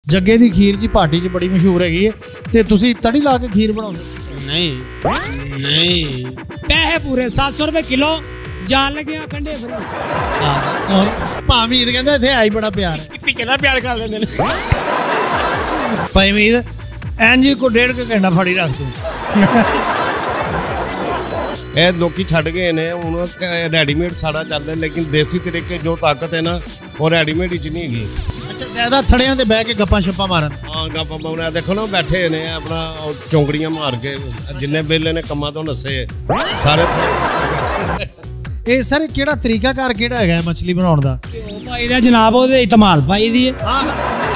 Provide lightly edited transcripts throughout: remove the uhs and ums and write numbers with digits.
जग्गे दी खीर जी party च बड़ी मशहूर हैगी है ते तुसी तड़ी ला के खीर बनाओ? नहीं नहीं, पैसे पूरे 700 रुपए किलो, जान लगे कंडे फ्री। और भामीद कहंदा इत्थे आई बड़ा प्यार है, कितनी कहना प्यार कर लेंदे ने। भाईमीद एनजी को 1.5 घंटा फड़ी रख तू। ਇਹ ਲੋਕੀ ਛੱਡ ਗਏ ਨੇ ਹੁਣ ਰੈਡੀਮੇਡ ਸਾਰਾ ਚੱਲਦਾ, ਲੇਕਿਨ ਦੇਸੀ ਤਰੀਕੇ ਜੋ ਤਾਕਤ ਹੈ ਨਾ ਉਹ ਰੈਡੀਮੇਡ ਵਿੱਚ ਨਹੀਂ ਹੈਗੀ। ਅੱਛਾ, ਜ਼ਿਆਦਾ ਥੜਿਆਂ ਤੇ ਬਹਿ ਕੇ ਗੱਪਾਂ ਛੱਪਾਂ ਮਾਰਨ? ਹਾਂ, ਗੱਪਾਂ ਮਾਰਨ। ਦੇਖੋ ਨਾ ਬੈਠੇ ਨੇ ਆਪਣਾ ਚੌਂਕੜੀਆਂ ਮਾਰ ਕੇ, ਜਿੰਨੇ ਵੇਲੇ ਨੇ ਕੰਮਾਂ ਤੋਂ ਨੱਸੇ ਸਾਰੇ। ਇਹ ਸਰ ਕਿਹੜਾ ਤਰੀਕਾਕਾਰ ਕਿਹੜਾ ਹੈਗਾ ਮਛਲੀ ਬਣਾਉਣ ਦਾ? ਘਿਓ ਪਾਈ ਦਾ ਜਨਾਬ, ਉਹਦੇ ਇਤਮਾਲ ਪਾਈ ਦੀ ਹੈ।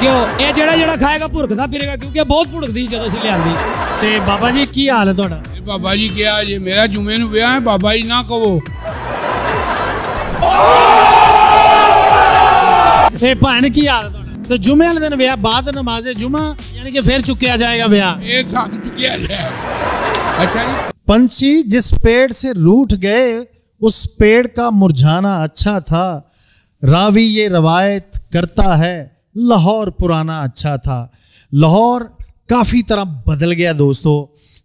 ਘਿਓ ਇਹ ਜਿਹੜਾ ਖਾਏਗਾ ਭੁੜਕਦਾ ਫਿਰੇਗਾ, ਕਿਉਂਕਿ ਬਹੁਤ ਭੁੜਕਦੀ ਜਦੋਂ ਅਸੀਂ ਲਿਆਂਦੀ। ਤੇ ਬਾਬਾ ਜੀ ਕੀ ਹਾਲ ਹੈ ਤੁਹਾਡਾ? बाबा जी क्या जी, मेरा जुमे नु ब्याह है, बाबा जी ना कहो। ए भैन की हाल है ਤੁਹਾਡਾ? ਤੇ ਜੁਮੇ ਵਾਲੇ ਦਿਨ ਵਿਆਹ, ਬਾਅਦ ਨਮਾਜ਼ੇ ਜੁਮਾ यानी कि फिर चुकिया जाएगा ब्याह? ये साथ चुकिया जाए। अच्छा जी। पंछी जिस पेड़ से रूठ गए उस पेड़ का मुरझाना अच्छा था, रावी ये रवायत करता है लाहौर पुराना अच्छा था। लाहौर काफ़ी तरह बदल गया दोस्तों।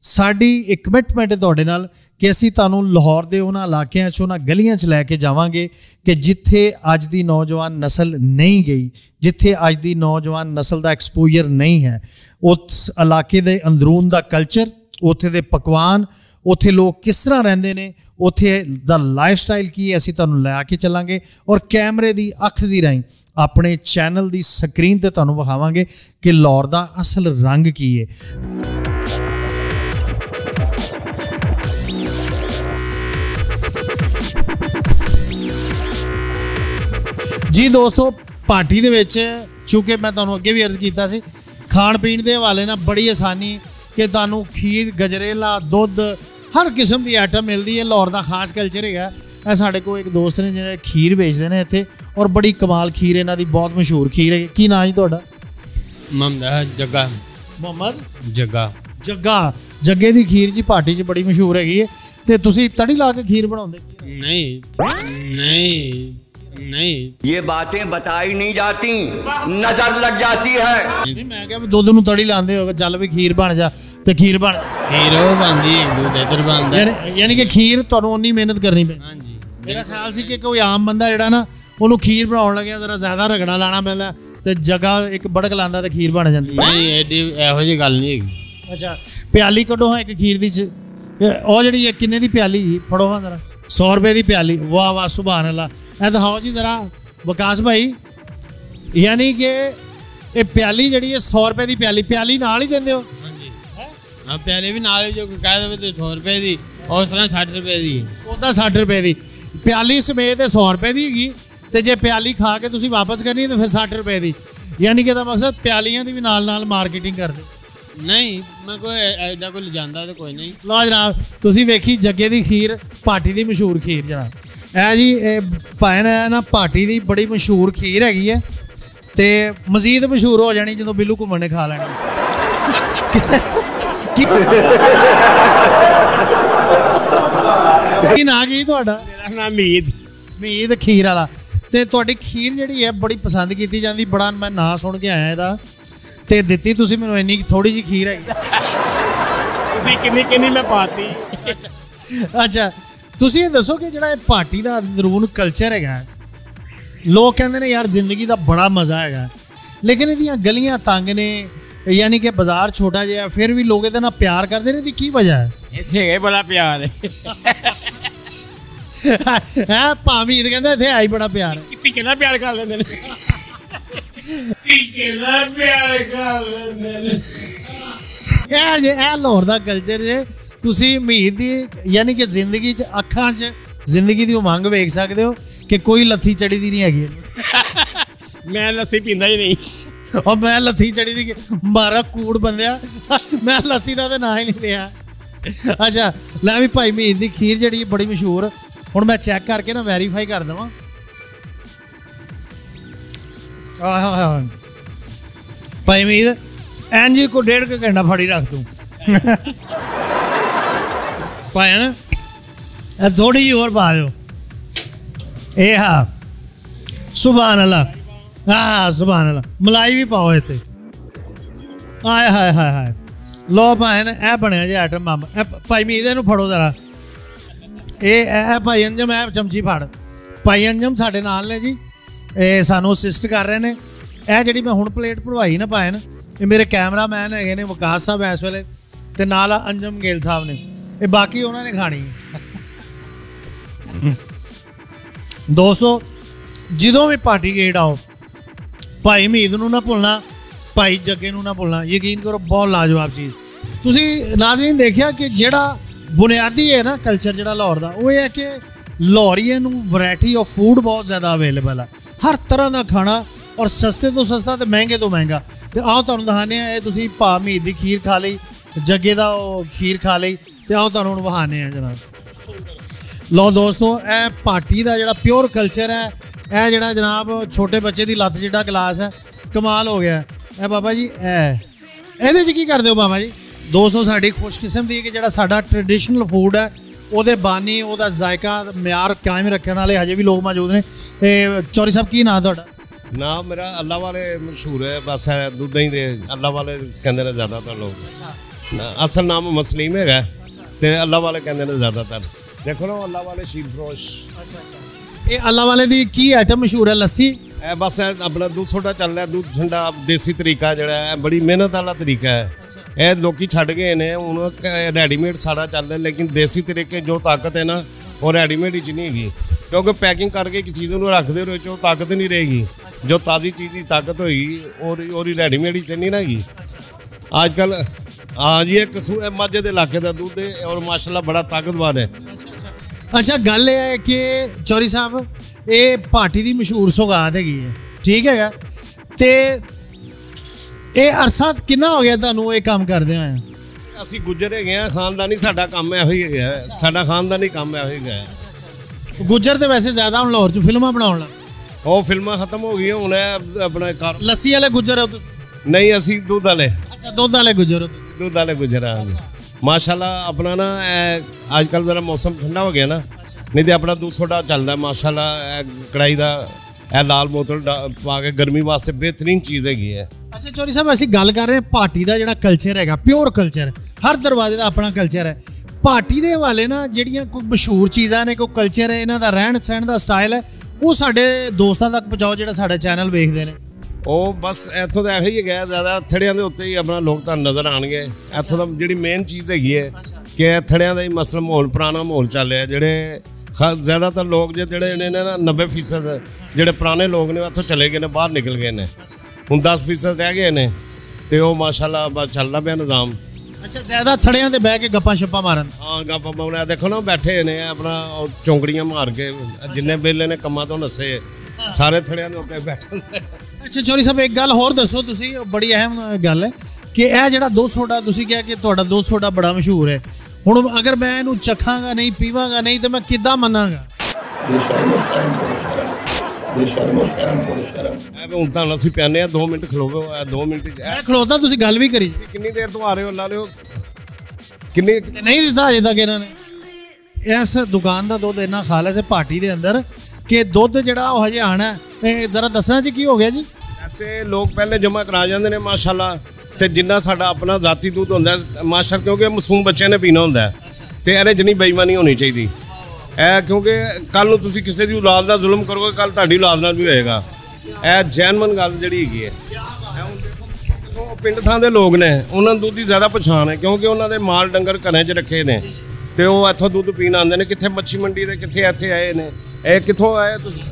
साड़ी एक कमिटमेंट है तुहाडे नाल कि असीं तुहानूं लाहौर दे उन्हां इलाकिਆਂ 'ਚ उन्हां गलियां 'ਚ लैके जावांगे कि जिथे अज दी नौजवान नस्ल नहीं गई, जिथे अज दी नौजवान नस्ल का एक्सपोजर नहीं है, उस इलाके दे अंदरून दा कल्चर, उत्थे दे पकवान, उत्थे लोग किस तरह रहिंदे ने, उत्थे दा लाइफ स्टाइल की है, असीं तुहानूं लै के चलांगे और कैमरे दी अख दी राहीं अपने चैनल दी स्क्रीन ते तुहानूं विखावांगे कि लाहौर दा असल रंग की है। जी दोस्तों, पार्टी दे विच चूंकि मैं तुहानूं अगे भी अर्ज कीता सी, खाण पीण दे हवाले नाल बड़ी आसानी कि तुहानूं खीर, गजरेला, दुध, हर किस्म की आइटम मिलती है। लाहौर का खास कल्चर है। साढ़े को एक दोस्त ने जिन्हें खीर बेचते हैं इत्थे, और बड़ी कमाल खीर इन्हां दी, बहुत मशहूर खीर है। की नाम जी तुहाडा? मोहम्मद जग्गा। मोहम्मद जग्गा। जग्गा, जग्गे दी खीर जी पार्टी च बड़ी मशहूर हैगी है। ते तुसीं तड़ी ला के खीर बनाउंदे? नहीं नहीं नहीं, ये बातें बताई नहीं जाती, नजर लग जाती है। नहीं, मैं क्या दुध नूं तड़ी लांदे हो, चल भी खीर बन जा ते खीर बन। खीर वो बनदी है, दूध इधर बनदा। यानी कि खीर तुहानूं उन्नी मेहनत करनी पैंदी। हां जी। मेरा ख्याल सी कि कोई आम बंदा जिहड़ा ना ਉਹਨੂੰ खीर बनाउण लगਿਆ जरा ज़्यादा रगड़ा लाना पैंदा ते जगह एक बड़क लांदा ते खीर बन जांदी। नहीं, एडी ਇਹੋ जी गल नहीं हैगी। अच्छा, प्याली कड्डो हां एक खीर दी। ਉਹ ਜਿਹੜੀ ਹੈ ਕਿੰਨੇ ਦੀ प्याली? फड़ो हां जरा। 100 रुपए की प्याली? वाह वाह, सुभान अल्लाह। ए दिखाओ जी जरा विकास भाई, यानी कि ये प्याली जी 100 रुपए की प्याली, प्याली नाल ही देंगे हो? हाँ जी। हाँ, प्याली भी नाल, जो कह दे तो 100 रुपए की, और उस तरह 60 रुपए की। ਉਹਦਾ 60 रुपए की प्याली समेत 100 रुपए की हैगी, ते जे प्याली खा के तुसीं वापस करनी है तो फिर 60 रुपए की। यानी कि मकसद प्यालियां की भी नाल मार्केटिंग करदे? नहीं, मैं कोई एडा कोई जांदा तो कोई नहीं। लो जनाब, तुसीं वेखी जग्गे दी खीर, पार्टी दी मशहूर खीर जनाब। ਇਹ जी भैन है ना, पार्टी दी बड़ी मशहूर खीर हैगी है, ते मजीद मशहूर हो जानी जो बिल्लू घुम्मण ने खा लेनी। की नाम की तुहाडा? मेरा नाम मीद। मीद खीर वाला। ते तुहाडी खीर जिहड़ी है बड़ी पसंद की जाती, बड़ा मैं नाम सुन के आया इहदा, ते दित्ती तुसीं मैनूं इन्नी थोड़ी जी खीर है। तुसीं किन्नी किन्नी मैं पाती। अच्छा, तुसीं ये दसो कि जिहड़ा पार्टी दा अंदरून कल्चर हैगा, लोग कहंदे ने यार जिंदगी दा बड़ा मज़ा हैगा, लेकिन इहदियां गलियां तंग ने, यानी कि बाजार छोटा जिहा, फिर भी लोग इहदे नाल प्यार करदे ने। इहदी की वजह है? इत्थे बड़ा प्यार है। है भामीद कहंदा इत्थे आई बड़ा प्यार है। कितनी कहना प्यार कर लेंदे ने। कितना प्यार कर लेंदे ने। ਇਹ ਲਾਹੌਰ ਦਾ ਕਲਚਰ ਜੇ ਤੁਸੀਂ ਉਮੀਦ ਦੀ, यानी कि जिंदगी च अखां च जिंदगी ਦੀ ਉਮੰਗ ਵੇਖ ਸਕਦੇ ਹੋ ਕਿ ਕੋਈ ਲੱਥੀ ਚੜੀ ਦੀ ਨਹੀਂ ਹੈਗੀ। मैं लस्सी पींदा ही नहीं। और मैं लस्सी चढ़ी दी मारा कूड़ बंदिया, मैं लस्सी का तो ना ही नहीं लिया। अच्छा, लै भी भाई मीद की खीर जी बड़ी मशहूर, हुण मैं चैक करके ना वैरीफाई कर देवां। भाई मीद एन जी को 1.5 घंटा फड़ी रख तू। पाया ना, थोड़ी जी और पा दो। ए हाँ, सुभान अल्लाह। हाँ सुभान अल्लाह, मलाई भी पाओ इत्ते। ਆਏ ਹਾਏ ਹਾਏ ਹਾਏ ਲੋ ਭੈਣ ਇਹ ਬਣਿਆ ਜੀ ਆਈਟਮ ਮਾਮਾ ਭਾਈ ਮੀਦ ਇਹਨੂੰ ਫੜੋ ਜ਼ਰਾ ਇਹ ਭਾਈ ਅੰਜਮ ਇਹ ਚਮਚੀ ਫੜ ਭਾਈ ਅੰਜਮ ਸਾਡੇ ਨਾਲ ਨੇ ਜੀ ਇਹ ਸਾਨੂੰ ਅਸਿਸਟ ਕਰ ਰਹੇ ਨੇ ਇਹ ਜਿਹੜੀ ਮੈਂ ਹੁਣ ਪਲੇਟ ਭਰਵਾਈ ਨਾ ਭੈਣ ਇਹ ਮੇਰੇ ਕੈਮਰਾਮੈਨ ਹੈਗੇ ਨੇ ਵਿਕਾਸ ਸਾਹਿਬ ਇਸ ਵੇਲੇ ਤੇ ਨਾਲ ਅੰਜਮ ਗਿੱਲ ਸਾਹਿਬ ਨੇ ਇਹ ਬਾਕੀ ਉਹਨਾਂ ਨੇ ਖਾਣੀ ਦੋਸਤੋ ਜਦੋਂ ਵੀ ਪਾਰਟੀ ਗੇਟ ਆਓ ਭਾਈ ਮੀਦ ਨੂੰ ਨਾ ਭੁੱਲਣਾ ਭਾਈ ਜੱਗੇ ਨੂੰ ਨਾ ਭੁੱਲਣਾ ਯਕੀਨ ਕਰੋ ਬਹੁਤ ਲਾਜਵਾਬ ਚੀਜ਼ ਤੁਸੀਂ ਨਾਜ਼ਰੀਨ ਦੇਖਿਆ ਕਿ ਜਿਹੜਾ ਬੁਨਿਆਦੀ ਹੈ ਨਾ ਕਲਚਰ ਜਿਹੜਾ ਲਾਹੌਰ ਦਾ ਉਹ ਇਹ ਹੈ ਕਿ ਲਾਹੌਰੀਆਂ ਨੂੰ ਵੈਰਾਈਟੀ ਆਫ ਫੂਡ ਬਹੁਤ ਜ਼ਿਆਦਾ ਅਵੇਲੇਬਲ ਹੈ ਹਰ ਤਰ੍ਹਾਂ ਦਾ ਖਾਣਾ ਔਰ ਸਸਤੇ ਤੋਂ ਸਸਤਾ ਤੇ ਮਹਿੰਗੇ ਤੋਂ ਮਹਿੰਗਾ ਤੇ ਆਓ ਤੁਹਾਨੂੰ ਦਿਖਾਉਂਦੇ ਆ ਇਹ ਤੁਸੀਂ ਭਾ ਮੀਦ ਦੀ ਖੀਰ ਖਾ ਲਈ ਜੱਗੇ ਦਾ ਉਹ ਖੀਰ ਖਾ ਲਈ ਤੇ ਆਓ ਤੁਹਾਨੂੰ ਹੁਣ ਵਿਖਾਉਂਦੇ ਆ ਜਨਾਬ ਲਓ ਦੋਸਤੋ ਇਹ ਪਾਰਟੀ ਦਾ ਜਿਹੜਾ ਪਿਓਰ ਕਲਚਰ ਹੈ ਇਹ ਜਿਹੜਾ ਜਨਾਬ ਛੋਟੇ ਬੱਚੇ ਦੀ ਲੱਤ ਜਿੱਡਾ ਗਲਾਸ ਹੈ ਕਮਾਲ ਹੋ ਗਿਆ ਇਹ ਬਾਬਾ ਜੀ ਇਹਦੇ 'ਚ ਕੀ ਕਰਦੇ ਹੋ ਬਾਬਾ ਜੀ ਦੋਸਤੋ ਸਾਡੀ ਖੁਸ਼ਕਿਸਮਤੀ ਕਿ ਜਿਹੜਾ ਸਾਡਾ ਟ੍ਰੈਡੀਸ਼ਨਲ ਫੂਡ ਹੈ ਉਹਦੇ ਬਾਨੀ ਉਹਦਾ ਜ਼ਾਇਕਾ ਮਿਆਰ ਕਾਇਮ ਰੱਖਣ ਵਾਲੇ ਹਜੇ ਵੀ ਲੋਕ ਮੌਜੂਦ ਨੇ ਇਹ ਚੌਰੀ ਸਾਹਿਬ ਕੀ ਨਾਂ ਤੁਹਾਡਾ ਨਾਮ ਮੇਰਾ ਅੱਲਾ ਵਾਲੇ ਮਸ਼ਹੂਰ ਹੈ ਬਸ ਹੈ ਦੁੱਧਾਂ ਹੀ ਦੇ ਅੱਲਾ ਵਾਲੇ ਕਹਿੰਦੇ ਨੇ ਜ਼ਿਆਦਾਤਰ ਲੋਕ ਅਸਲ ਨਾਮ ਮਸਲੀਮ ਹੈਗਾ ਤੇ ਅੱਲਾ ਵਾਲੇ ਕਹਿੰਦੇ ਨੇ ਜ਼ਿਆਦਾਤਰ ਦੇਖੋ ਨਾ ਅੱਲਾ ਵਾਲੇ ਸ਼ੀਰ ਫਰੋਸ਼ ਇਹ ਅੱਲਾ ਵਾਲੇ ਦੀ ਕੀ ਆਈਟਮ ਮਸ਼ਹੂਰ ਹੈ ਲੱਸੀ ਇਹ ਬਸ ਆਪਣਾ ਦੁੱਧ ਸੋਡਾ ਚੱਲ ਰਿਹਾ ਦੁੱਧ ਠੰਡਾ ਦੇਸੀ ਤਰੀਕਾ ਜਿਹੜਾ ਹੈ ਬੜੀ ਮਿਹਨਤ ਵਾਲਾ ਤਰੀਕਾ ਹੈ ਇਹ ਲੋਕੀ ਛੱਡ ਗਏ ਨੇ ਹੁਣ ਰੈਡੀਮੇਡ ਸਾਰਾ ਚੱਲ ਰਿਹਾ ਲੇਕਿਨ ਦੇਸੀ ਤਰੀਕੇ ਜੋ ਤਾਕਤ ਹੈ ਨਾ ਉਹ ਰੈਡੀਮੇਡ ਵਿੱਚ ਨਹੀਂ ਹੈਗੀ ਕਿਉਂਕਿ ਪੈਕਿੰਗ ਕਰਕੇ ਇੱਕ ਚੀਜ਼ ਨੂੰ ਰੱਖਦੇ ਉਹਦੇ ਵਿੱਚ ਉਹ ਤਾਕਤ ਨਹੀਂ ਰਹੇਗੀ ਜੋ ਤਾਜ਼ੀ ਚੀਜ਼ ਦੀ ਤਾਕਤ ਹੋਏਗੀ ਉਹਦੀ ਰੈਡੀਮੇਡ ਵਿੱਚ ਨਹੀਂ ਨਾ ਹੈਗੀ ਅੱਜ ਕੱਲ੍ਹ ਹਾਂ ਜੀ ਇਹ ਮਾਝੇ ਦੇ ਇਲਾਕੇ ਦਾ ਦੁੱਧ ਹੈ ਔਰ ਮਾਸ਼ਾਅੱਲਾ ਬੜਾ ਤਾਕਤਵਰ ਹੈ ਅੱਛਾ ਗੱਲ ਇਹ ਹੈ ਕਿ ਚੌਰੀ ਸਾਹਿਬ ਇਹ ਪਾਰਟੀ ਦੀ ਮਸ਼ਹੂਰ ਸੌਗਾਤ ਹੈਗੀ ਹੈ ਠੀਕ ਹੈਗਾ ਤੇ ਇਹ ਅਰਸਾ ਕਿੰਨਾ ਹੋ ਗਿਆ ਤੁਹਾਨੂੰ ਇਹ ਕੰਮ ਕਰਦੇ ਹੋਏ ਅਸੀਂ ਗੁੱਜਰ ਹੈਗੇ ਆ ਖਾਨਦਾਨੀ ਸਾਡਾ ਕੰਮ ਇਹੋ ਹੀ ਹੈਗਾ ਸਾਡਾ ਖਾਨਦਾਨੀ ਕੰਮ ਇਹੋ ਹੀ ਹੈਗਾ ਗੁੱਜਰ ਤੇ ਵੈਸੇ ਜ਼ਿਆਦਾ ਹੁਣ ਲਾਹੌਰ 'ਚ ਫਿਲਮਾਂ ਬਣਾਉਣ ਲੱਗ ਉਹ ਫਿਲਮਾਂ ਖਤਮ ਹੋ ਗਈਆਂ ਹੁਣ ਆਪਣਾ ਲੱਸੀ ਵਾਲੇ ਗੁੱਜਰ ਹੋ ਨਹੀਂ ਅਸੀਂ ਦੁੱਧ ਵਾਲੇ ਅੱਛਾ ਦੁੱਧ ਵਾਲੇ ਗੁੱਜਰ ਹੋ ਦੁੱਧ ਵਾਲੇ ਗੁੱਜਰ ਆ ਮਾਸ਼ਾਅੱਲਾ ਆਪਣਾ ਨਾ ਅੱਜ ਕੱਲ੍ਹ ਜ਼ਰਾ ਮੌਸਮ ਠੰਡਾ ਹੋ ਗਿਆ ਨਾ ਨਹੀਂ ਤੇ ਆਪਣਾ ਦੁੱਧ ਸੋਡਾ ਚੱਲਦਾ ਮਾਸ਼ਾਅੱਲਾ ਕੜਾਈ ਦਾ ਇਹ ਲਾਲ ਬੋਤਲ ਪਾ ਕੇ ਗਰਮੀ ਵਾਸਤੇ ਬਿਹਤਰੀਨ ਚੀਜ਼ ਹੈਗੀ ਹੈ ਅੱਛਾ ਚੌਰੀ ਸਾਹਿਬ ਅਸੀਂ ਗੱਲ ਕਰ ਰਹੇ ਹਾਂ ਪਾਰਟੀ ਦਾ ਜਿਹੜਾ ਕਲਚਰ ਹੈਗਾ ਪਿਓਰ ਕਲਚਰ ਹਰ ਦਰਵਾਜ਼ੇ ਦਾ ਆਪਣਾ ਕਲਚਰ ਹੈ ਪਾਰਟੀ ਦੇ ਹਵਾਲੇ ਨਾ ਜਿਹੜੀਆਂ ਕੋਈ ਮਸ਼ਹੂਰ ਚੀਜ਼ਾਂ ਨੇ ਕੋਈ ਕਲਚਰ ਹੈ ਇਹਨਾਂ ਦਾ ਰਹਿਣ ਸਹਿਣ ਦਾ ਸਟਾਈਲ ਹੈ ਉਹ ਸਾਡੇ ਦੋਸਤਾਂ ਤੱਕ ਪਹੁੰਚਾਓ ਜਿਹੜਾ ਸਾਡਾ ਚੈਨਲ ਵੇਖਦੇ ਨੇ ਉਹ ਬਸ ਇੱਥੋਂ ਦਾ ਇਹੋ ਹੀ ਹੈਗਾ ਜ਼ਿਆਦਾ ਥੜਿਆਂ ਦੇ ਉੱਤੇ ਹੀ ਆਪਣਾ ਲੋਕ ਤੁਹਾਨੂੰ ਨਜ਼ਰ ਆਉਣਗੇ ਇੱਥੋਂ ਦਾ ਜਿਹੜੀ ਮੇਨ ਚੀਜ਼ ਹੈਗੀ ਹੈ ਕਿ ਥੜਿਆਂ ਦਾ ਹੀ ਮਸਲਾ ਮਾਹੌਲ ਪੁਰਾਣਾ ਮਾਹੌਲ ਚੱਲ ਰਿਹਾ ਜਿਹੜੇ ਜ਼ਿਆਦਾਤਰ ਲੋਕ ਜਿਹੜੇ ਨੇ ਨਾ 90% ਜਿਹੜੇ ਪੁਰਾਣੇ ਲੋਕ ਨੇ ਉੱਥੋਂ ਚਲੇ ਗਏ ਨੇ ਬਾਹਰ ਨਿਕਲ ਗਏ ਨੇ ਹੁਣ 10% ਰਹਿ ਗਏ ਨੇ ਤੇ ਉਹ ਮਾਸ਼ਾਅੱਲਾ ਬਸ ਚੱਲਦਾ ਪਿਆ ਨਿਜ਼ਾਮ ਅੱਛਾ ਜ਼ਿਆਦਾ ਥੜਿਆਂ ਤੇ ਬਹਿ ਕੇ ਗੱਪਾਂ ਛੱਪਾਂ ਮਾਰਨ ਹਾਂ ਗੱਪਾਂ ਮਾਰਨ ਦੇਖੋ ਨਾ ਬੈਠੇ ਨੇ ਆਪਣਾ ਉਹ ਚੌਂਕੜੀਆਂ ਮਾਰ ਕੇ ਜਿੰਨੇ ਵੇਲੇ ਨੇ ਕੰਮਾਂ ਤੋਂ ਨੱਸੇ ਸਾਰੇ ਥੜਿਆਂ ਦੇ ਉੱਤੇ ਬੈਠੇ ਅੱਛਾ ਚੌਰੀ ਸਾਹਿਬ ਇੱਕ ਗੱਲ ਹੋਰ ਦੱਸੋ ਤੁਸੀਂ ਬੜੀ ਅਹਿਮ ਗੱਲ ਹੈ ਕਿ ਇਹ ਜਿਹੜਾ ਦੁੱਧ ਸੋਡਾ ਤੁਸੀਂ ਕਿਹਾ ਕਿ ਤੁਹਾਡਾ ਦੁੱਧ ਸੋਡਾ ਬੜਾ ਮਸ਼ਹੂਰ ਹੈ ਹੁਣ ਅਗਰ ਮੈਂ ਇਹਨੂੰ ਚੱਖਾਂਗਾ ਨਹੀਂ ਪੀਵਾਂਗਾ ਨਹੀਂ ਤੇ ਮੈਂ ਕਿੱਦਾਂ ਮੰਨਾਂਗਾ ਹੁਣ ਤਾਂ ਅਸੀਂ ਪਿਆਨੇ ਆ 2 ਮਿੰਟ ਖਲੋਵੋ 2 ਮਿੰਟ ਇਹ ਖਲੋਤਾ ਤੁਸੀਂ ਗੱਲ ਵੀ ਕਰੀ ਕਿੰਨੀ ਦੇਰ ਤੋਂ ਆ ਰਹੇ ਹੋ ਲਾ ਲਿਓ ਕਿੰਨੀ ਨਹੀਂ ਦਿੱਤਾ ਅਜੇ ਤੱਕ ਇਹਨਾਂ ਨੇ ਇਸ ਦੁਕਾਨ ਦਾ ਦੁੱਧ ਇੰਨਾ ਖਾਲਸ ਹੈ ਪਾਰਟੀ ਦੇ ਅੰਦਰ ਕਿ ਦੁੱਧ ਜਿਹੜਾ ਉਹ ਹਜੇ ਆਣਾ ਇਹ ਜ਼ਰਾ ਦੱਸਣਾ ਜੀ ਕੀ ਹੋ ਗਿਆ ਜੀ ਐਸੇ ਲੋਕ ਪਹਿਲੇ ਜਮ੍ਹਾਂ ਕਰਾ ਜਾਂਦੇ ਨੇ ਮਾਸ਼ਾਅੱਲਾ ਤੇ ਜਿੰਨਾ ਸਾਡਾ ਆਪਣਾ ਜ਼ਾਤੀ ਦੁੱਧ ਹੁੰਦਾ ਮਾਸ਼ਾਅੱਲਾ ਕਿਉਂਕਿ ਮਾਸੂਮ ਬੱਚਿਆਂ ਨੇ ਪੀਣਾ ਹੁੰਦਾ ਤੇ ਇਹਦੇ 'ਚ ਨਹੀਂ ਬੇਈਮਾਨੀ ਹੋਣੀ ਚਾਹੀਦੀ ਇਹ ਕਿਉਂਕਿ ਕੱਲ ਨੂੰ ਤੁਸੀਂ ਕਿਸੇ ਦੀ ਔਲਾਦ ਨਾਲ ਜ਼ੁਲਮ ਕਰੋਗੇ ਕੱਲ ਤੁਹਾਡੀ ਔਲਾਦ ਨਾਲ ਵੀ ਹੋਏਗਾ ਇਹ ਜੈਨਮਨ ਗੱਲ ਜਿਹੜੀ ਹੈਗੀ ਹੈ ਉਹ ਪਿੰਡ ਥਾਂ ਦੇ ਲੋਕ ਨੇ ਉਹਨਾਂ ਨੂੰ ਦੁੱਧ ਦੀ ਜ਼ਿਆਦਾ ਪਛਾਣ ਹੈ ਕਿਉਂਕਿ ਉਹਨਾਂ ਦੇ ਮਾਲ ਡੰਗਰ ਘਰਾਂ 'ਚ ਰੱਖੇ ਨੇ ਤੇ ਉਹ ਇੱਥੋਂ ਦੁੱਧ ਪੀਣ ਆਉਂਦੇ ਨੇ ਕਿੱਥੇ ਮੱਛੀ ਮੰਡੀ ਦੇ ਕਿੱਥੇ ਇੱਥੇ ਆਏ ਨੇ ਇਹ ਕਿੱਥੋਂ ਆਏ ਤੁਸੀਂ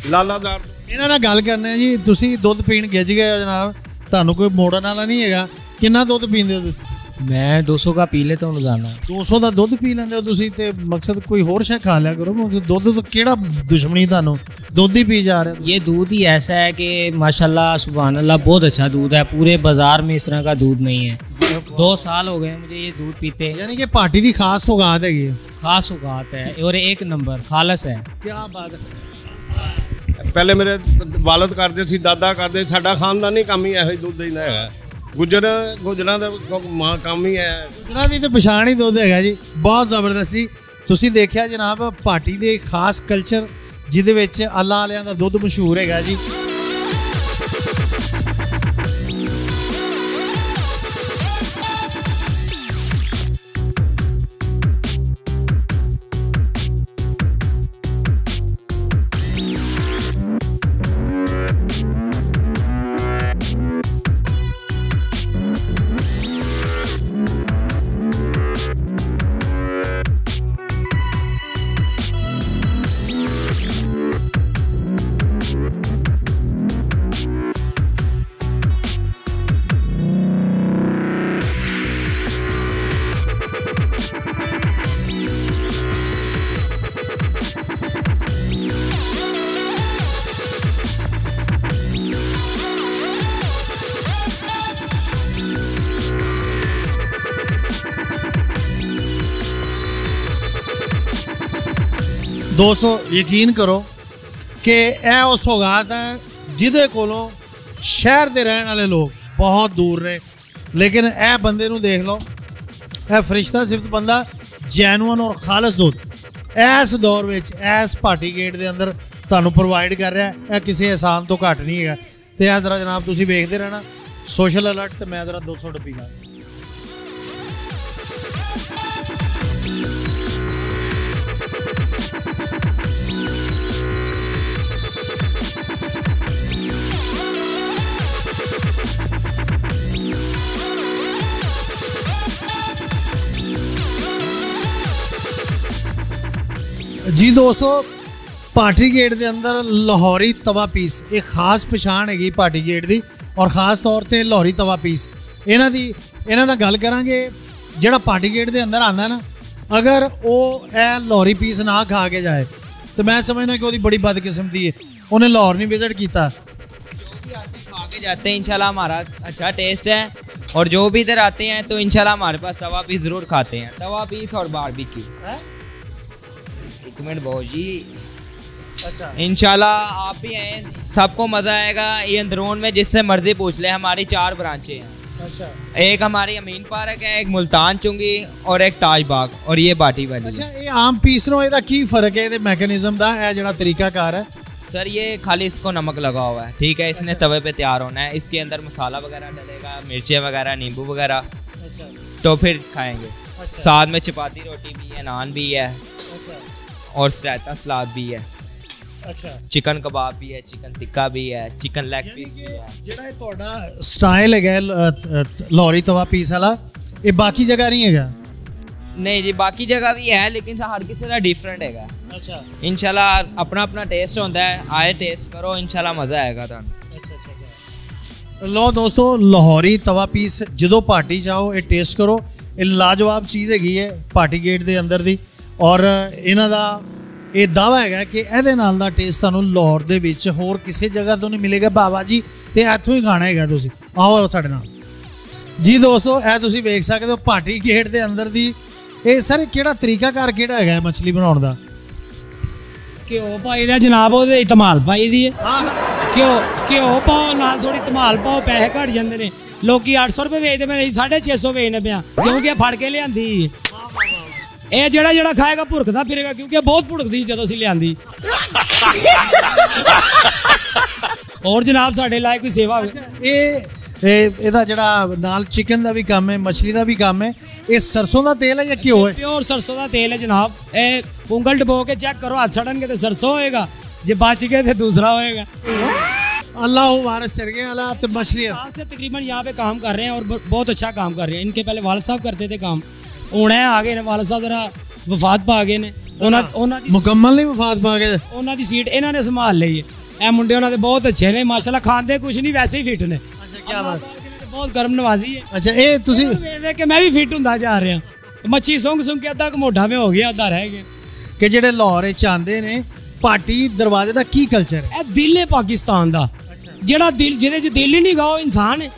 ਲਾਲਾਜ਼ਾਰ ਇਹਨਾਂ ਨਾਲ ਗੱਲ ਕਰਨੇ ਜੀ ਤੁਸੀਂ ਦੁੱਧ ਪੀਣ ਗਿੱਜ ਗਏ ਹੋ ਜਨਾਬ ਤੁਹਾਨੂੰ ਕੋਈ ਮੋੜਨ ਵਾਲਾ ਨਹੀਂ ਹੈਗਾ ਕਿੰਨਾ ਦੁੱਧ ਪੀਂਦੇ ਹੋ ਤੁਸੀਂ मैं 200 का पी लेता हूँ रोजाना 200 ਦਾ ਦੁੱਧ ਪੀ ਲੈਂਦੇ ਹੋ ਤੁਸੀਂ ਤੇ ਮਕਸਦ ਕੋਈ ਹੋਰ ਸ਼ੈ ਖਾ ਲਿਆ ਕਰੋ ਦੁੱਧ ਤੋਂ ਕਿਹੜਾ ਦੁਸ਼ਮਣੀ ਤੁਹਾਨੂੰ ਦੁੱਧ ਹੀ ਪੀ ਜਾ ਰਹੇ ਹੋ ये दूध ही ऐसा है कि माशाल्लाह सुभान अल्लाह बहुत अच्छा दूध है पूरे बाजार में इस तरह का दूध नहीं है 2 साल हो गए मुझे ये दूध पीते यानी कि पार्टी की खास सौगात है खास सौगात है और 1 नंबर खालस है क्या बात है ਪਹਿਲੇ ਮੇਰੇ ਵਾਲਦ ਕਰਦੇ ਸੀ ਦਾਦਾ ਕਰਦੇ ਸਾਡਾ ਖਾਨਦਾਨੀ ਕੰਮ ਹੀ ਇਹੋ ਹੀ ਦੁੱਧ ਦਿੰਦਾ ਹੈਗਾ ਗੁਜਰਾਂ ਦਾ ਕੰਮ ਹੀ ਹੈ ਗੁਜਰਾਂ ਦੀ ਤਾਂ ਪਛਾਣ ਹੀ ਦੁੱਧ ਹੈਗਾ ਜੀ ਬਹੁਤ ਜ਼ਬਰਦਸਤੀ ਤੁਸੀਂ ਦੇਖਿਆ ਜਨਾਬ ਪਾਰਟੀ ਦੇ ਖਾਸ ਕਲਚਰ ਜਿਹਦੇ ਵਿੱਚ ਅੱਲਾ ਵਾਲਿਆਂ ਦਾ ਦੁੱਧ ਮਸ਼ਹੂਰ ਹੈਗਾ ਜੀ दोस्तों यकीन करो कि यह वो सौगात है जिदे कोलों शहर के रहने वाले लोग बहुत दूर ने, लेकिन यह बंदे नूं देख लो, यह फरिश्ता सिफत बंदा जैनुअन और खालस दूध इस दौर में इस पार्टी गेट के अंदर तुहानूं प्रोवाइड कर रहा है। यह किसी एहसान तो घट नहीं है। तो यह जरा जनाब तुसीं वेखदे रहना सोशल अलर्ट। तो मैं जरा 200 डब्बी ला जी दोस्तों, पार्टी गेट के अंदर लाहौरी तवा पीस एक खास पछाण हैगी पार्टी गेट की, और खास तौर पर लाहौरी तवा पीस इन्हां नाल गल करांगे। जिहड़ा पार्टी गेट के अंदर आंदा ना, अगर वो लाहौरी पीस ना खा के जाए तो मैं समझना कि वो बड़ी बदकिस्मती है, उन्हें लाहौर नहीं विजिट किया। खा के जाते हैं इंशाल्लाह, हमारा अच्छा टेस्ट है, और जो भी इधर आते हैं तो इंशाल्लाह हमारे पास तवा पीस ज़रूर खाते हैं। तवा पीस और बारबेक्यू। एक मिनट बहुत जी। अच्छा, इंशाल्लाह आप भी आए, सबको मज़ा आएगा। ये अंदरून में जिससे मर्जी पूछ ले, हमारी 4 ब्रांचें हैं। अच्छा, एक हमारी अमीन पार्क है, एक मुल्तान चुंगी और एक ताज बाग, और ये बाटी वाली। अच्छा, ये आम पीसनों इहदा की फर्क है, मैकेनिज्म का है जिहड़ा तरीकाकार है? सर ये खाली इसको नमक लगा हुआ है, ठीक है। इसने तवे पे तैयार होना है, इसके अंदर मसाला वगैरह डलेगा, मिर्चें वगैरह, नींबू वगैरह, अच्छा, तो फिर खाएंगे। अच्छा, साथ में चपाती रोटी भी है, नान भी है, अच्छा, और रायता सलाद भी है, अच्छा। चिकन कबाब भी है, चिकन टिक्का भी है, चिकन लेग पीस भी है। ਜਿਹੜਾ ਇਹ ਤੁਹਾਡਾ ਸਟਾਈਲ ਹੈਗਾ ਲਾਹੌਰੀ ਤਵਾ ਪੀਸ ਵਾਲਾ, ਇਹ ਬਾਕੀ ਜਗ੍ਹਾ ਨਹੀਂ ਹੈਗਾ? नहीं जी, बाकी जगह भी है, लेकिन हर किसी का डिफरेंट है। अच्छा, इंशाल्लाह अपना अपना टेस्ट होता है, आए टेस्ट करो, इंशाल्लाह मज़ा आएगा तुहानू। अच्छा। लो दोस्तों, लाहौरी तवा पीस जो पार्टी जाओ ये टेस्ट करो, ये लाजवाब चीज़ हैगी है पार्टी गेट के अंदर दी, और इन्हां दा ये दावा है कि ਇਹਦੇ ਨਾਲ ਦਾ टेस्ट ਤੁਹਾਨੂੰ ਲਾਹੌਰ ਦੇ ਵਿੱਚ ਹੋਰ ਕਿਸੇ ਜਗ੍ਹਾ ਤੋਂ ਨਹੀਂ ਮਿਲੇਗਾ ਬਾਬਾ ਜੀ, ਤੇ ਇੱਥੋਂ ਹੀ ਖਾਣਾ ਹੈਗਾ। ਤੁਸੀਂ ਆਓ ਸਾਡੇ ਨਾਲ ਜੀ। ਦੋਸਤੋ ਇਹ ਤੁਸੀਂ ਵੇਖ ਸਕਦੇ ਹੋ ਪਾਰਟੀ ਗੇਟ ਦੇ ਅੰਦਰ ਦੀ ਇਹ ਸਰ ਕਿਹੜਾ ਤਰੀਕਾਕਾਰ ਕਿਹੜਾ ਹੈਗਾ ਮੱਛਲੀ ਬਣਾਉਣ ਦਾ? ਘਿਓ ਪਾਈ ਦਾ ਜਨਾਬ, ਉਹਦੇ ਧਮਾਲ ਪਾਈ ਦੀ ਹੈ। ਘਿਓ ਪਾਓ, ਨਾਲ ਥੋੜੀ ਧਮਾਲ ਪਾਓ, ਪੈਸੇ ਘਟ ਜਾਂਦੇ ਨੇ। ਲੋਕੀ 800 ਰੁਪਏ ਵੇਚਦੇ, ਮੈਂ 650 ਵੇਚਨੇ ਪਿਆ, ਕਿਉਂਕਿ ਇਹ ਫੜ ਕੇ ਲਿਆਂਦੀ। ਇਹ ਜਿਹੜਾ ਖਾਏਗਾ ਭੁੜਕਦਾ ਫਿਰੇਗਾ, ਕਿਉਂਕਿ ਇਹ ਬਹੁਤ ਭੁੜਕਦੀ ਜਦੋਂ ਅਸੀਂ ਲਿਆਂਦੀ। और जनाब साढ़े लाए कोई सेवा ਇਹਦਾ ਜਿਹੜਾ ਨਾਲ ਚਿਕਨ ਦਾ ਵੀ ਕੰਮ ਹੈ, ਮੱਛਲੀ ਦਾ ਵੀ ਕੰਮ ਹੈ। ਇਹ ਸਰਸੋਂ ਦਾ ਤੇਲ ਹੈ ਜਾਂ ਘਿਓ ਹੈ? ਪਿਓਰ ਸਰਸੋਂ ਦਾ ਤੇਲ ਹੈ ਜਨਾਬ। ਇਹ ਉਂਗਲ ਡਬੋ ਕੇ ਚੈੱਕ करो, हाथ सड़नगे तो सरसों होएगा, जो बच गए तो दूसरा होएगा। अल्लाह वारिस चढ़ गए अल्लाह। तो मछली से तकरीबन यहाँ पे काम कर रहे हैं, और बहुत अच्छा काम कर रहे हैं। इनके पहले वालिद साहब करते थे काम, हूँ आ गए ने वालिद साहब, जरा वफात पा गए ने। मुकम्मल नहीं वफात पा गए, उन्हों की सीट इन्होंने संभाल ली है। ਇਹ ਮੁੰਡੇ ਉਹਨਾਂ ਦੇ ਬਹੁਤ ਅੱਛੇ ਨੇ ਮਾਸ਼ਾਅੱਲਾ, ਖਾਂਦੇ ਕੁਝ ਨਹੀਂ, ਵੈਸੇ ਹੀ ਫਿੱਟ ਨੇ। ਅੱਛਾ, ਕੀ ਬਾਤ, ਬਹੁਤ ਗਰਮ ਨਵਾਜ਼ੀ ਹੈ। ਅੱਛਾ, ਇਹ ਤੁਸੀਂ ਵੇਖ ਕੇ ਮੈਂ ਵੀ ਫਿੱਟ ਹੁੰਦਾ ਜਾ ਰਿਹਾ। ਮੱਛੀ ਸੁੰਘ ਕੇ ਅੱਧਾ ਮੋਢਾ ਮੇ ਹੋ ਗਿਆ, ਅੱਧਾ ਰਹਿ ਗਿਆ। ਕਿ ਜਿਹੜੇ ਲਾਹੌਰ ਚ ਆਉਂਦੇ ਨੇ ਪਾਰਟੀ ਦਰਵਾਜ਼ੇ ਦਾ ਕੀ ਕਲਚਰ ਹੈ? ਇਹ ਦਿਲ ਹੈ ਪਾਕਿਸਤਾਨ ਦਾ, ਜਿਹੜਾ ਦਿਲ ਜਿਹਦੇ ਚ ਦਿਲ ਹੀ ਨਹੀਂ ਗਾ ਉਹ ਇਨਸਾਨ ਹੈ।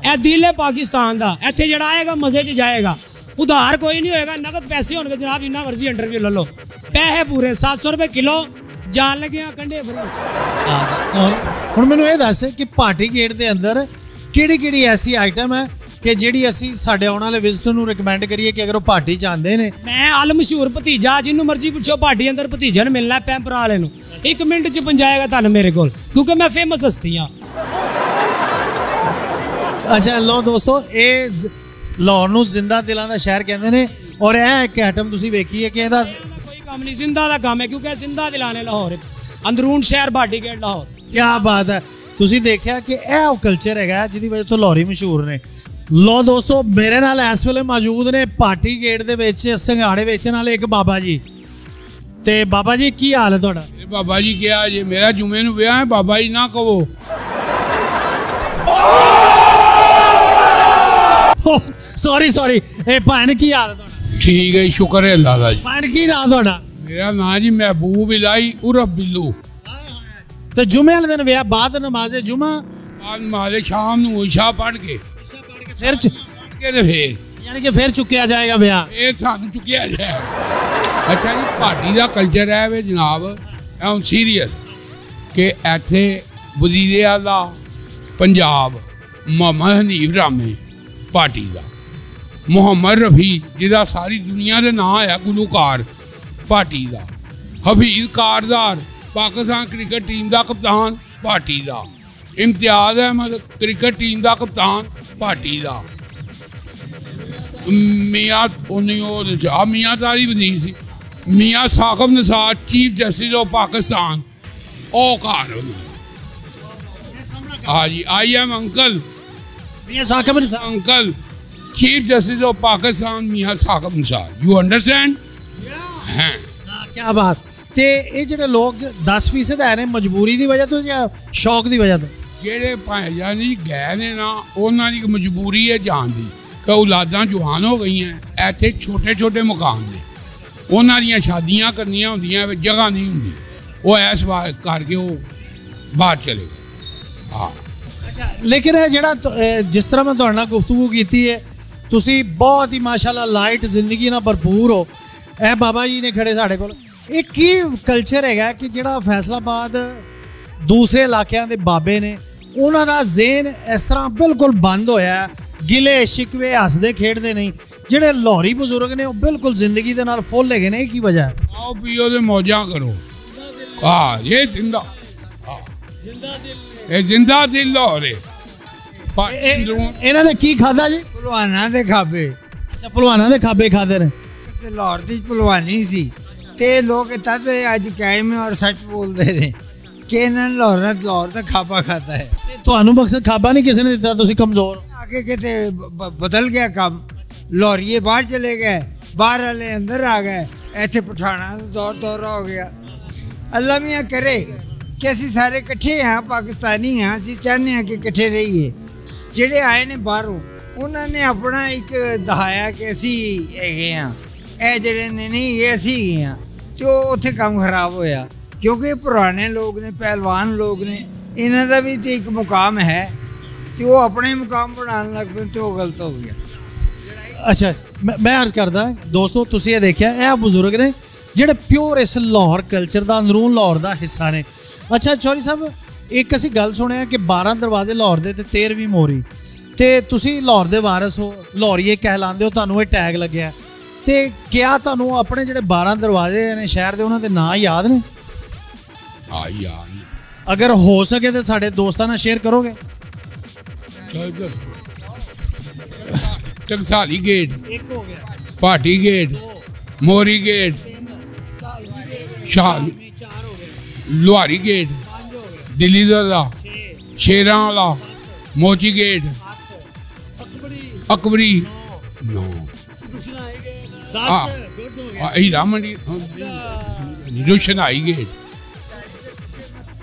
ਇਹ ਦਿਲ ਹੈ ਪਾਕਿਸਤਾਨ ਦਾ। ਇੱਥੇ ਜਿਹੜਾ ਆਏਗਾ ਮਜ਼ੇ 'ਚ ਜਾਏਗਾ, ਉਧਾਰ ਕੋਈ ਨਹੀਂ ਹੋਏਗਾ, ਨਗਦ ਪੈਸੇ ਹੋਣਗੇ ਜਨਾਬ। ਜਿੰਨਾ ਮਰਜ਼ੀ ਇੰਟਰਵਿਊ ਲੈ ਲਓ, ਪੈਸੇ ਪੂਰੇ 700 ਰੁਪਏ ਕਿਲੋ ਜਾਣ ਲੱਗੇ ਆ ਕੰਡੇ ਫਰੀ। ਔਰ ਹੁਣ ਮੈਨੂੰ ਇਹ ਦੱਸ ਕਿ ਪਾਰਟੀ ਗੇਟ ਦੇ ਅੰਦਰ ਕਿਹੜੀ ਕਿਹੜੀ ਐਸੀ ਆਈਟਮ ਹੈ ਕਿ ਜਿਹੜੀ ਅਸੀਂ ਸਾਡੇ ਆਉਣ ਵਾਲੇ ਵਿਜ਼ਿਟਰ ਨੂੰ ਰਿਕਮੈਂਡ ਕਰੀਏ ਕਿ ਅਗਰ ਉਹ ਪਾਰਟੀ ਚਾਹੁੰਦੇ ਨੇ? ਮੈਂ ਅਲ ਮਸ਼ਹੂਰ ਭਤੀਜਾ, ਜਿਹਨੂੰ ਮਰਜ਼ੀ ਪੁੱਛੋ ਪਾਰਟੀ ਅੰਦਰ ਭਤੀਜੇ ਨੂੰ ਮਿਲਣਾ ਪੈਂਪਰਾ ਵਾਲੇ ਨੂੰ, 1 ਮਿੰਟ 'ਚ ਪਹੁੰਚਾਏਗਾ ਤੁਹਾਨੂੰ ਮੇਰੇ ਕੋਲ, ਕਿਉਂਕਿ ਮੈਂ ਫੇਮਸ ਹਸਤੀ ਹਾਂ। ਅੱਛਾ ਲੋ ਦੋਸਤੋ, ਇਹ ਲਾਹੌਰ ਨੂੰ ਜ਼ਿੰਦਾ ਦਿਲਾਂ ਦਾ ਸ਼ਹਿਰ ਕਹਿੰਦੇ ਨੇ, ਔਰ ਇਹ ਇੱਕ ਆਈਟਮ ਤੁਸੀਂ ਵੇਖੀ ਹੈ ਕਿ ਇਹਦਾ काम नहीं, जिंदा का काम है, क्योंकि जिंदा दिलाने लाहौर अंदरून शहर पार्टी गेट लाहौर। क्या बात है, ਤੁਸੀਂ ਦੇਖਿਆ ਕਿ ਇਹ ਉਹ ਕਲਚਰ ਹੈਗਾ ਜਿਹਦੀ ਵਜ੍ਹਾ ਤੋਂ ਲਾਹੌਰੀ ਮਸ਼ਹੂਰ ਨੇ। ਲੋ ਦੋਸਤੋ, ਮੇਰੇ ਨਾਲ ਇਸ ਵੇਲੇ ਮੌਜੂਦ ਨੇ ਪਾਰਟੀ ਗੇਟ ਦੇ ਵਿੱਚ ਸੰਘਾੜੇ ਵੇਚਣ ਵਾਲੇ ਇੱਕ ਬਾਬਾ ਜੀ। ਤੇ ਬਾਬਾ ਜੀ ਕੀ ਹਾਲ ਹੈ ਤੁਹਾਡਾ? ਬਾਬਾ ਜੀ ਕਿਹਾ ਜੀ ਮੇਰਾ ਜੁਮੇ ਨੂੰ ਵਿਆਹ ਹੈ, ਬਾਬਾ ਜੀ ਨਾ ਕਹੋ। ਸੌਰੀ ਇਹ ਭੈਣ ਕੀ ਹਾਲ ਹੈ ਤੁਹਾਡਾ? ਠੀਕ ਹੈ, ਸ਼ੁਕਰ ਹੈ ਅੱਲਾਹ ਦਾ ਜੀ। ਭੈਣ ਕੀ ਨਾਮ ਤੁਹਾਡਾ? ਮੇਰਾ ਨਾਂ ਜੀ ਮਹਿਬੂਬ ਇਲਾਹੀ ਉਰਫ ਬਿੱਲੂ। ਤੇ ਜੁਮੇ ਵਾਲੇ ਦਿਨ ਵਿਆਹ, ਬਾਅਦ ਨਮਾਜ਼ੇ ਜੁਮਾ, ਬਾਅਦ ਨਮਾਜ਼ੇ ਸ਼ਾਮ ਨੂੰ ਇਸ਼ਾ ਪੜ੍ਹ ਕੇ ਫਿਰ ਤੇ ਫੇਰ ਯਾਨੀ ਕਿ ਫਿਰ ਚੁੱਕਿਆ ਜਾਏਗਾ ਵਿਆਹ? ਇਹ ਸਾਨੂੰ ਚੁੱਕਿਆ ਜਾਏ। ਅੱਛਾ ਜੀ, ਭਾਟੀ ਦਾ ਕਲਚਰ ਹੈ ਵੇ ਜਨਾਬ, ਹੁਣ ਸੀਰੀਅਸ ਕਿ ਇੱਥੇ ਵਜ਼ੀਰੇ ਆਲਾ ਪੰਜਾਬ ਮੁਹੰਮਦ ਹਨੀਫ ਰਾਮੇ ਭਾਟੀ ਦਾ, ਮੁਹੰਮਦ ਰਫੀ ਜਿਹਦਾ ਸਾਰੀ ਦੁਨੀਆ ਦੇ ਨਾਂ ਹੈ ਗੁਲੂਕਾਰ ਭਾਟੀ ਦਾ, ਹਫੀਜ਼ ਕਾਰਦਾਰ ਪਾਕਿਸਤਾਨ ਕ੍ਰਿਕਟ ਟੀਮ ਦਾ ਕਪਤਾਨ ਭਾਟੀ ਦਾ, ਇਮਤਿਆਜ਼ ਅਹਿਮਦ ਕ੍ਰਿਕਟ ਟੀਮ ਦਾ ਕਪਤਾਨ ਭਾਟੀ ਦਾ, ਮੀਆਂ ਤਾਰੀ ਵਜ਼ੀਰ ਸੀ, Mian Saqib Nisar chief justice of Pakistan ਉਹ ਘਰ हाँ जी, I am uncle Mian Saqib Nisar uncle chief justice of Pakistan Mian Saqib Nisar, you understand हैं? क्या बात। ते ये ਜਿਹੜੇ ਲੋਕ 10% ਹੈ ਨੇ ਮਜਬੂਰੀ ਦੀ ਵਜ੍ਹਾ ਤੋਂ ਜਾਂ ਸ਼ੌਕ ਦੀ ਵਜ੍ਹਾ ਤੋਂ? ਜਿਹੜੇ ਭਾਈਜਾਨ ਜੀ ਗਏ ਨੇ ਨਾ, ਉਹਨਾਂ ਦੀ ਮਜਬੂਰੀ ਹੈ ਜਾਣ ਦੀ ਕਿ ਔਲਾਦਾਂ ਜਵਾਨ ਹੋ ਗਈਆਂ, ਇੱਥੇ ਛੋਟੇ ਛੋਟੇ ਮਕਾਨ ਨੇ, ਉਹਨਾਂ ਦੀਆਂ ਸ਼ਾਦੀਆਂ ਕਰਨੀਆਂ ਹੁੰਦੀਆਂ, ਜਗ੍ਹਾ ਨਹੀਂ ਹੁੰਦੀ, ਉਹ ਇਸ ਵਾਰ ਕਰਕੇ ਉਹ ਬਾਹਰ ਚਲੇ ਗਏ। हाँ अच्छा, लेकिन ਜਿਹੜਾ ਜਿਸ ਤਰ੍ਹਾਂ ਮੈਂ ਤੁਹਾਡੇ ਨਾਲ ਗੁਫ਼ਤਗੂ ਕੀਤੀ ਹੈ, ਤੁਸੀਂ ਬਹੁਤ ਹੀ ਮਾਸ਼ਾਅੱਲਾ ਲਾਈਟ ਜ਼ਿੰਦਗੀ ਨਾਲ ਭਰਪੂਰ ਹੋ। ਇਹ ਬਾਬਾ ਜੀ ਨੇ ਖੜੇ ਸਾਡੇ ਕੋਲ, ਇਹ ਕੀ ਕਲਚਰ ਹੈਗਾ ਕਿ ਜਿਹੜਾ ਫੈਸਲਾਬਾਦ ਦੂਸਰੇ ਇਲਾਕਿਆਂ ਦੇ ਬਾਬੇ ਨੇ, ਉਹਨਾਂ ਦਾ ਜ਼ਿਹਨ ਇਸ ਤਰ੍ਹਾਂ ਬਿਲਕੁਲ ਬੰਦ ਹੋਇਆ, ਗਿਲੇ ਸ਼ਿਕਵੇ ਹੱਸਦੇ ਖੇਡਦੇ ਨਹੀਂ, ਜਿਹੜੇ ਲਾਹੌਰੀ ਬਜ਼ੁਰਗ ਨੇ ਉਹ ਬਿਲਕੁਲ ਜ਼ਿੰਦਗੀ ਦੇ ਨਾਲ ਫੁੱਲ ਹੈਗੇ ਨੇ, ਇਹ ਕੀ ਵਜ੍ਹਾ ਹੈ? ਆਓ ਪੀਓ ਤੇ ਮੌਜਾਂ ਕਰੋ। ਹਾਂ, ਇਹ ਜਿੰਦਾ ਇਹ ਜਿੰਦਾ ਦਿਲ ਲਾਹੌਰ ਹੈ। ਇਹਨਾਂ ਨੇ ਕੀ ਖਾਦਾ ਜੀ? ਭਲਵਾਨਾਂ ਦੇ ਖਾਬੇ। ਅੱਛਾ, ਭਲਵਾਨਾਂ ਦੇ ਖਾਬੇ ਖਾਦੇ ਨੇ। ਲਾਹੌਰ ਦੀ ਭਲਵਾਨੀ ਸੀ ਤੇ ਲੋਕ ਤਦ ਅੱਜ ਕਾਇਮ ਔਰ ਸੱਚ ਬੋਲਦੇ ਨੇ ਕਿ ਇਹਨਾਂ ਨੇ ਲਾਹੌਰ ਦਾ ਖਾਬਾ ਖਾਦਾ ਹੈ। ਤੁਹਾਨੂੰ ਮਕਸਦ ਖਾਬਾ ਨਹੀਂ ਕਿਸੇ ਨੇ ਦਿੱਤਾ, ਤੁਸੀਂ ਕਮਜ਼ੋਰ आगे कहते बदल गया काम, लौरिये बाहर चले गए, बाहर वाले अंदर आ गए, ऐसे पठाना दौरा हो गया। अल्लाह मियाँ करे कि असी सारे कट्ठे हाँ, पाकिस्तानी हाँ, असी चाहते हैं कि कट्ठे रहिए। ਜਿਹੜੇ ਆਏ ਨੇ ਬਾਹਰੋਂ ਉਹਨਾਂ ਨੇ ਆਪਣਾ ਇੱਕ ਦਿਖਾਇਆ ਕਿ ਅਸੀਂ ਹੈਗੇ ਹਾਂ, ਇਹ ਜਿਹੜੇ ਨੇ ਨਹੀਂ ਇਹ ਅਸੀਂ ਹੈਗੇ ਹਾਂ, ਤੇ ਉਹ ਉੱਥੇ ਕੰਮ ਖਰਾਬ ਹੋਇਆ ਕਿਉਂਕਿ ਪੁਰਾਣੇ ਲੋਕ ਨੇ, ਪਹਿਲਵਾਨ ਲੋਕ ਨੇ, ਇਹਨਾਂ ਦਾ ਵੀ ਤੇ ਇੱਕ ਮੁਕਾਮ ਹੈ ਤੇ ਉਹ ਆਪਣੇ ਮੁਕਾਮ ਬਣਾਉਣ ਲੱਗ ਪਏ ਤੇ ਉਹ ਗਲਤ ਹੋ ਗਿਆ। ਅੱਛਾ, ਮੈਂ ਅਰਜ਼ ਕਰਦਾ ਦੋਸਤੋ, ਤੁਸੀਂ ਇਹ ਦੇਖਿਆ, ਇਹ ਬਜ਼ੁਰਗ ਨੇ ਜਿਹੜੇ ਪਿਓਰ ਇਸ ਲਾਹੌਰ ਕਲਚਰ ਦਾ, ਅੰਦਰੂਨ ਲਾਹੌਰ ਦਾ ਹਿੱਸਾ ਨੇ। ਅੱਛਾ ਚੌਧਰੀ ਸਾਹਿਬ, ਇੱਕ ਅਸੀਂ ਗੱਲ ਸੁਣਿਆ ਕਿ 12 ਦਰਵਾਜ਼ੇ ਲਾਹੌਰ ਦੇ ਤੇ 13ਵੀਂ ਮੋਰੀ, ਤੇ ਤੁਸੀਂ ਲਾਹੌਰ ਦੇ ਵਾਰਸ ਹੋ, ਲਾਹੌਰੀਏ ਕਹਿਲਾਉਂਦੇ ਹੋ, ਤੁਹਾਨੂੰ ਇਹ ਟੈਗ ਲੱਗਿਆ, ਤੇ ਕਿਆ ਤੁਹਾਨੂੰ ਆਪਣੇ ਜਿਹੜੇ 12 ਦਰਵਾਜ਼ੇ ਨੇ ਸ਼ਹਿਰ ਦੇ, ਉਹਨਾਂ ਦੇ ਨਾਂ ਯਾਦ ਨੇ? ਹਾਂ ਯਾਰ, ਅਗਰ ਹੋ ਸਕੇ ਤਾਂ ਸਾਡੇ ਦੋਸਤਾਂ ਨਾਲ ਸ਼ੇਅਰ ਕਰੋਗੇ? टकसाली गेट, एक हो गया, भाटी गेट, मोरी गेट, शाह लुहारी गेट, दिल्ली दरवाजा, शेरां वाला, मोची गेट, अकबरी 9, हीरा मंडी, रोशनाई गेट,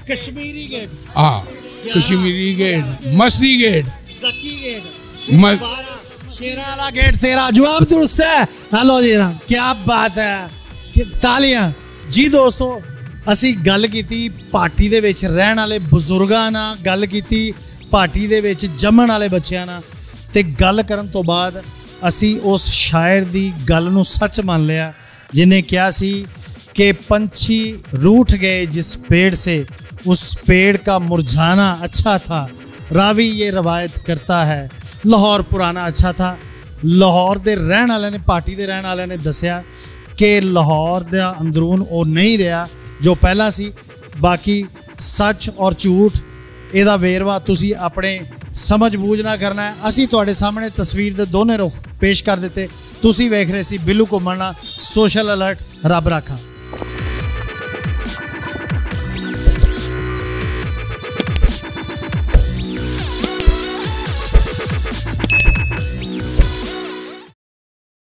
कश्मीरी गेट, हाँ कश्मीरी गेट, मस्ती गेट, ज़की गेट, शेराला गेट। तेरा जवाब दुरुस्त है। हेलो जी राम, क्या बात है, तालियां जी। दोस्तों, ਅਸੀਂ ਗੱਲ ਕੀਤੀ ਪਾਰਟੀ ਦੇ ਵਿੱਚ ਰਹਿਣ ਵਾਲੇ ਬਜ਼ੁਰਗਾਂ ਨਾਲ, ਗੱਲ ਕੀਤੀ ਪਾਰਟੀ ਦੇ ਵਿੱਚ ਜੰਮਣ ਵਾਲੇ ਬੱਚਿਆਂ ਨਾਲ, ਤੇ ਗੱਲ ਕਰਨ ਤੋਂ ਬਾਅਦ ਅਸੀਂ ਉਸ ਸ਼ਾਇਰ ਦੀ ਗੱਲ ਨੂੰ ਸੱਚ ਮੰਨ ਲਿਆ ਜਿਨੇ ਕਿਹਾ ਸੀ कि पंछी रूठ गए जिस पेड़ से, उस पेड़ का मुरझाना अच्छा था। रावी ये रवायत करता है लाहौर पुराना अच्छा था। लाहौर दे रहन वाले ने, पार्टी दे रहन वाले ने दसिया कि लाहौर दा अंदरून वो नहीं रहा जो पहला सी। बाकी सच और झूठ ਇਹਦਾ ਵੇਰਵਾ ਤੁਸੀਂ ਆਪਣੇ ਸਮਝ ਬੂਝ ਨਾ ਕਰਨਾ ਹੈ। ਅਸੀਂ ਤੁਹਾਡੇ ਸਾਹਮਣੇ ਤਸਵੀਰ ਦੇ ਦੋਨੇ ਰੁਖ ਪੇਸ਼ ਕਰ ਦਿੱਤੇ। ਤੁਸੀਂ ਵੇਖ ਰਹੇ ਸੀ ਬਿੱਲੂ ਘੁੰਮਣ ਨਾਲ ਸੋਸ਼ਲ ਅਲਰਟ। ਰੱਬ ਰਾਖਾ।